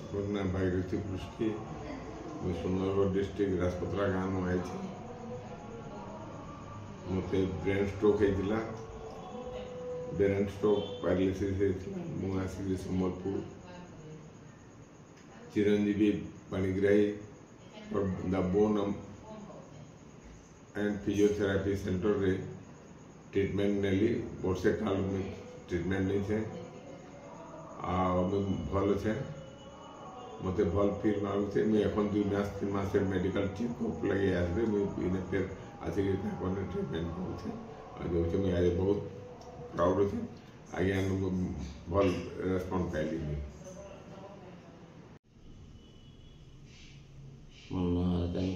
मोर नाम भागीरथी पृष्टि। मैं सुंदरगढ़ डिस्ट्रिक्ट राजपत्रा गाँव में आई। मत ब्रेन स्ट्रोक होता, ब्रेन स्ट्रोक पैरालिसिस होता। मुझे आसिक सम्बलपुर चिरंजीवी पाणिग्राही और the bone and physiotherapy centre रे ट्रीटमेंट नेली। वर्षे काल में ट्रीटमेंट नहीं थे भल छे, मत भल फील मागुचे। मुझे एखन 2 मास 3 मास मेडिकल चेकअप लगे आसबे मुझे फिर आसिक ट्रीटमेंट करुचे। जो मुझे आज बहुत प्राउड अच्छे आज्ञा भल रेस्पॉन्ड पाइली। मोर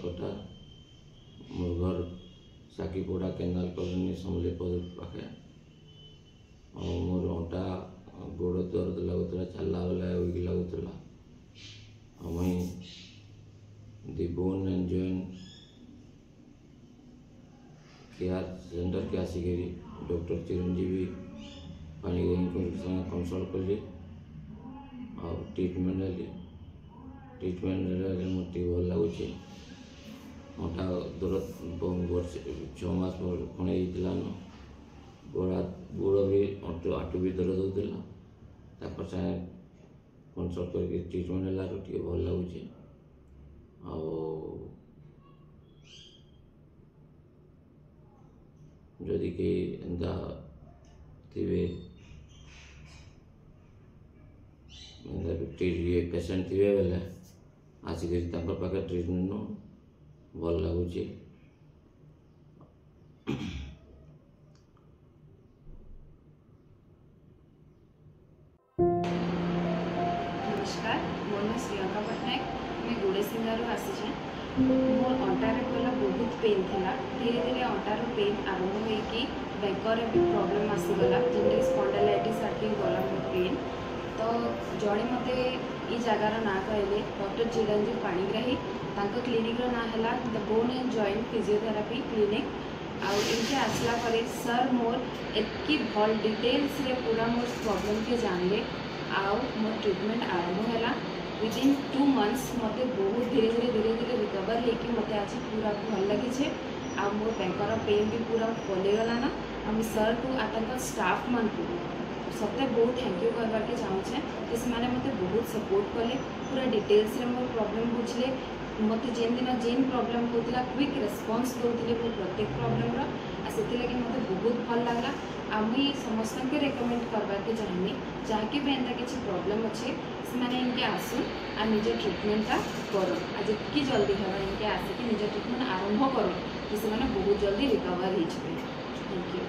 कटा मोर घर साकीपोड़ा केनाल कॉलोनी समलेपुर पाखे। मोर अंटा गोड़ दर्द लगुला, चलला बेला वीक लगुला। मुई the bone and joint care centre के आसिक डॉक्टर चिरंजीवी पाणिग्राही कंसल्ट कली और ट्रीटमेंट ली। ट्रीटमेंट मोटे भल लगुच। मोटा दर्द वर्ष 6 मास पुणे न गोड़ भी आटू भी दर्द होता। सागे कंसल्ट करके ट्रीटमेंट है भल लगुच। जदि कहीं एंता थे पेसेंट थे बेले आसिक पाखे ट्रीटमेंट भल लगुच। नमस्कार, मोर नाम श्रियंका पट्टनायक। मैं गुड़ेसिंगारू आसी। मोर अंटार पहला बहुत पेन था। धीरे धीरे अंटार पेन आरंभ होगी बेकर भी प्रॉब्लम आसीगला, जमीन स्पॉन्डिलाइटिस आके गला मोर पेन। तो जड़े मत ये जगार ना कहले डॉक्टर चिरंजीवी पाणिग्राही। क्लिनिक ना है the bone and joint physiotherapy clinic. आगे आसला सर मोर एतकी भल डिटेल्स रे पूरा मोर प्रॉब्लम के जानले। मोर ट्रीटमेंट आरंभ है। विदिन 2 मंथ्स मत बहुत धीरे धीरे रिकवर होकर मत आज पूरा भल लगी। मोर बेकर पेन भी पूरा पलैगलाना। सर को आ स्टाफ मान को सत्य बहुत थैंक यू करवा के चाहूँचे कि से मत बहुत सपोर्ट कले। पूरा डिटेल्स रे मोर प्रॉब्लम बुझले। मत जेन दिन जेन प्रॉब्लम होता क्विक रेस्पॉन्स दौले मोर प्रत्येक प्रॉब्लम से मत बहुत भल लगला। मुई समस्त के रेकमेंड करवा के चाहिए जहाँकि भी एंता किसी प्रॉब्लम अच्छे से इनके आसुन आ निज ट्रीटमेंटा कर। जितकी जल्दी है इनके आसिक निज ट्रीटमेंट आरंभ कर बहुत जल्दी रिकवर हो। Thank you.